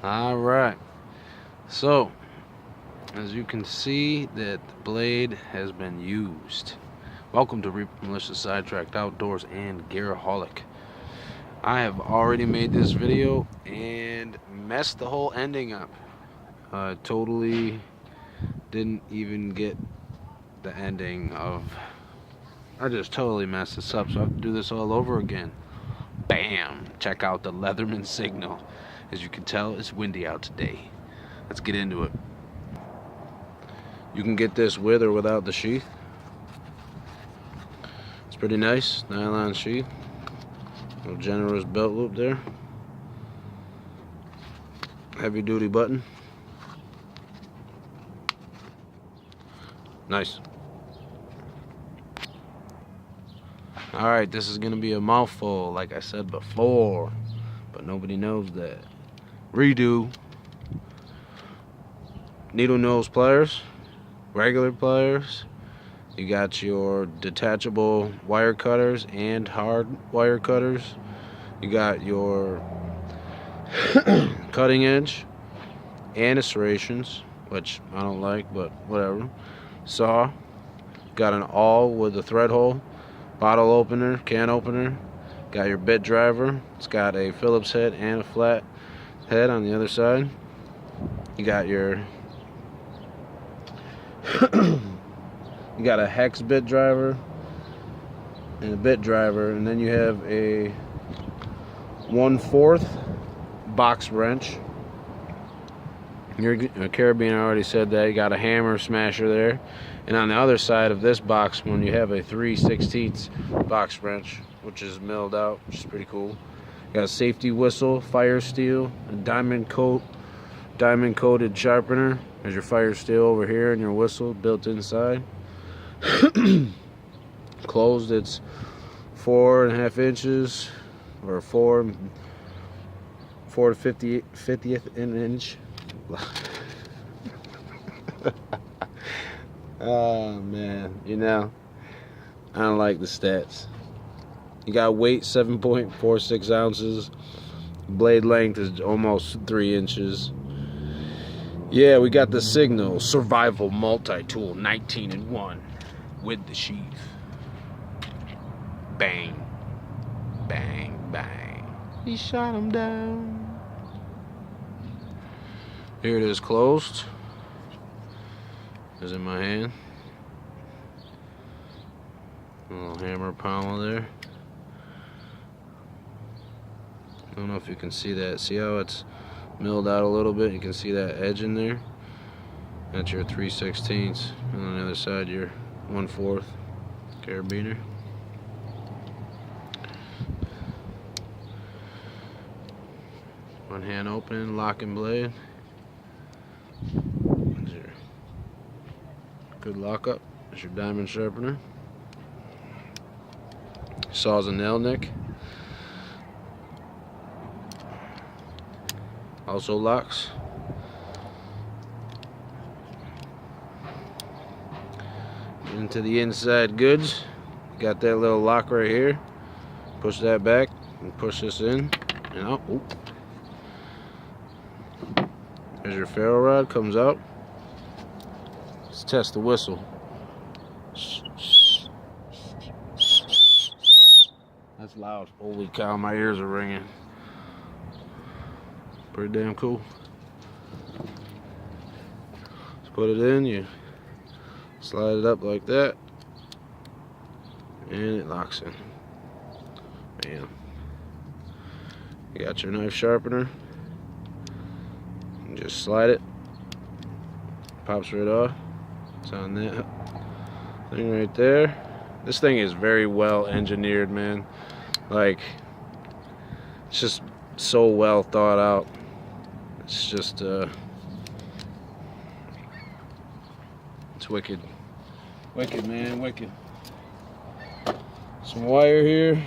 Alright, so as you can see that the blade has been used. Welcome to Reaper Militia Sidetracked Outdoors and Gearaholic. I have already made this video and messed the whole ending up. Totally didn't even get the ending of... I just totally messed this up, so I have to do this all over again. Bam! Check out the Leatherman signal. As you can tell, it's windy out today. Let's get into it. You can get this with or without the sheath. It's pretty nice, nylon sheath. Little generous belt loop there. Heavy duty button. Nice. Alright, this is gonna be a mouthful like I said before, but nobody knows that. Redo. Needle nose pliers, regular pliers. You got your detachable wire cutters and hard wire cutters. You got your cutting edge and serrations, which I don't like, but whatever. Saw. Got an awl with a thread hole, bottle opener, can opener. Got your bit driver. It's got a Phillips head and a flat head on the other side. You got your you got a hex bit driver and a bit driver, and then you have a 1/4 box wrench. Your carabiner, I already said that. You got a hammer smasher there, and on the other side of this box one you have a 3/16 box wrench, which is milled out, which is pretty cool. You got a safety whistle, fire steel, a diamond coated sharpener. There's your fire steel over here and your whistle built inside. Closed, it's 4.5 inches, or 4 to 50th inch. Oh man, you know, I don't like the stats. You got weight 7.46 ounces. Blade length is almost 3 inches. Yeah, we got the Signal Survival Multitool 19-in-1 with the sheath. Bang, bang, bang. He shot him down. Here it is closed. It's in my hand. A little hammer pommel there. I don't know if you can see that. See how it's milled out a little bit? You can see that edge in there. That's your 3/16, and on the other side your 1/4 carabiner. One hand open, locking blade. There's your good lockup. There's your diamond sharpener. Saw's a nail nick. Also locks. Into the inside goods. Got that little lock right here. Push that back and push this in and out. Oop. There's your ferro rod, comes out. Let's test the whistle. That's loud. Holy cow, my ears are ringing. Pretty damn cool. Let's put it in, you slide it up like that, and it locks in. Bam. You got your knife sharpener. And just slide it. Pops right off. It's on that thing right there. This thing is very well engineered, man. Like, it's just so well thought out. It's just it's wicked. Wicked, man, wicked. Some wire here.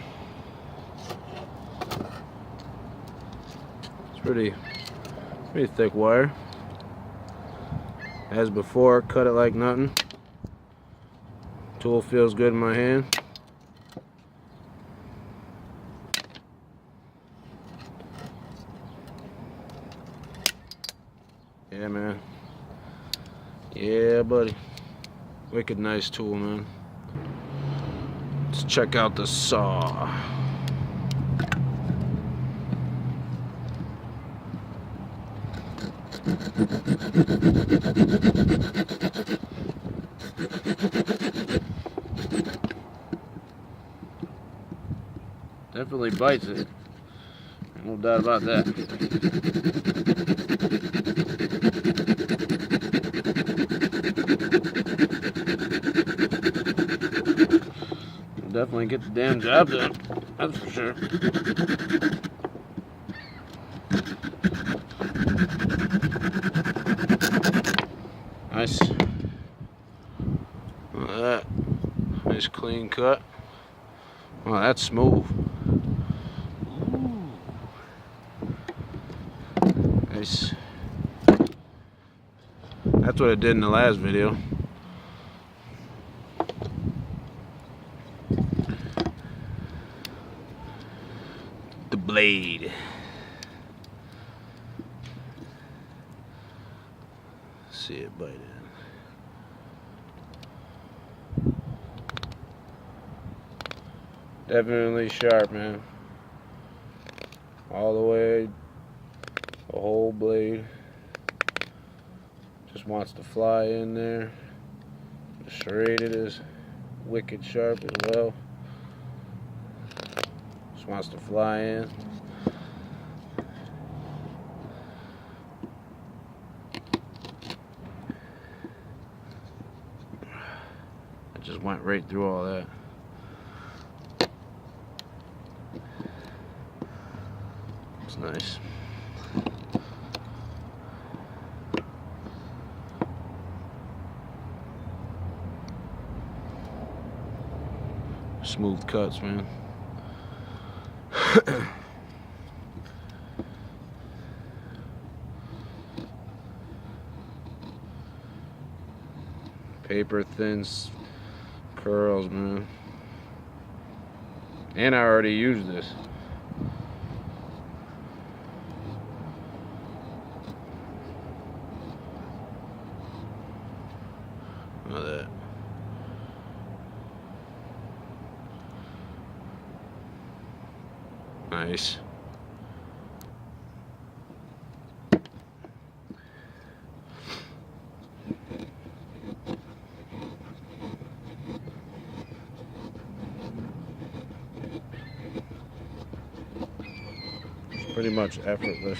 It's pretty thick wire. As before, cut it like nothing. Tool feels good in my hand. Yeah, man. Yeah, buddy. Wicked nice tool, man. Let's check out the saw. Definitely bites it. No doubt about that. Definitely get the damn job done. That's for sure. Nice. Look at that. Nice clean cut. Oh, that's smooth. Ooh. Nice. That's what it did in the last video. The blade. See it bite in. Definitely sharp, man. All the way, the whole blade. Just wants to fly in there. The serrated is wicked sharp as well. Just wants to fly in. It just went right through all that. It's nice. Smooth cuts, man. Paper thin curls, man. And I already used this. Look at that. Nice. It's pretty much effortless.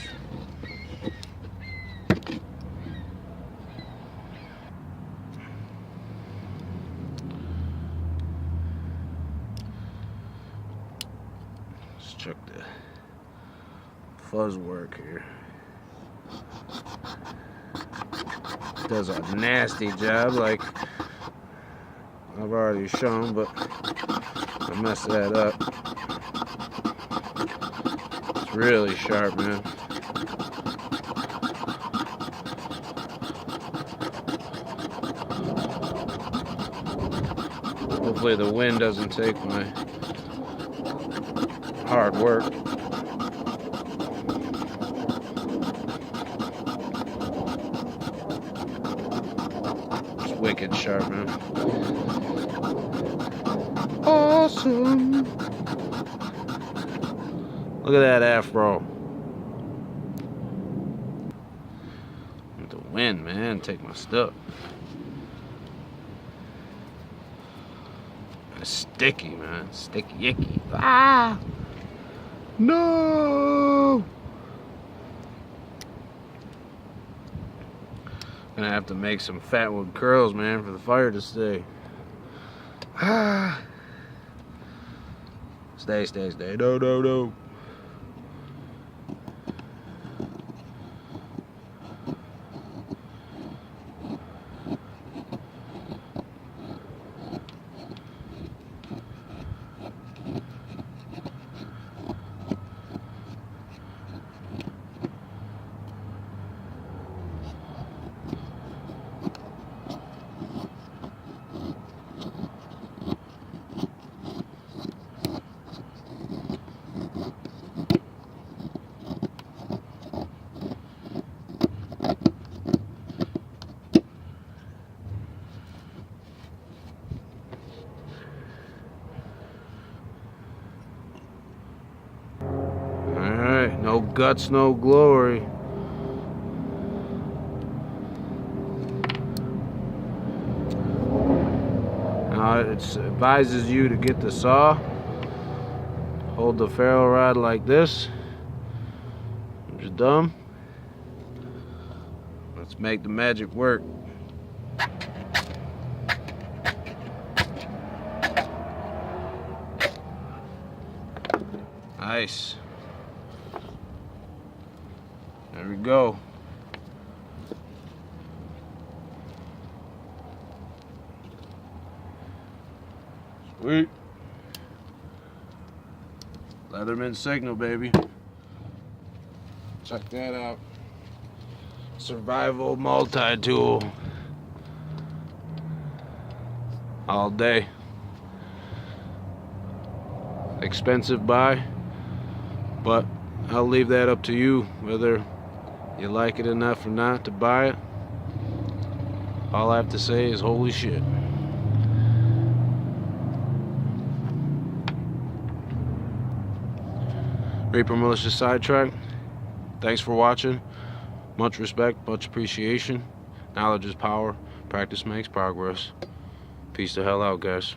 Let's check the fuzz work here. Does a nasty job, like I've already shown, but I messed that up. It's really sharp, man. Hopefully the wind doesn't take my hard work. It's wicked sharp, man. Awesome. Look at that afro. The wind, man, take my stuff. It's sticky, man. Sticky icky. Ah! No! Gonna have to make some fatwood curls, man, for the fire to stay. Ah! Stay, stay, stay. No, no, no. No guts, no glory. Now it advises you to get the saw, hold the ferro rod like this. I'm just dumb. Let's make the magic work. Nice. There we go. Sweet. Leatherman signal, baby. Check that out. Survival multi-tool. All day. Expensive buy, but I'll leave that up to you, whether you like it enough or not to buy it. All I have to say is holy shit. Reaper Militia Sidetrack. Thanks for watching. Much respect, much appreciation. Knowledge is power. Practice makes progress. Peace the hell out, guys.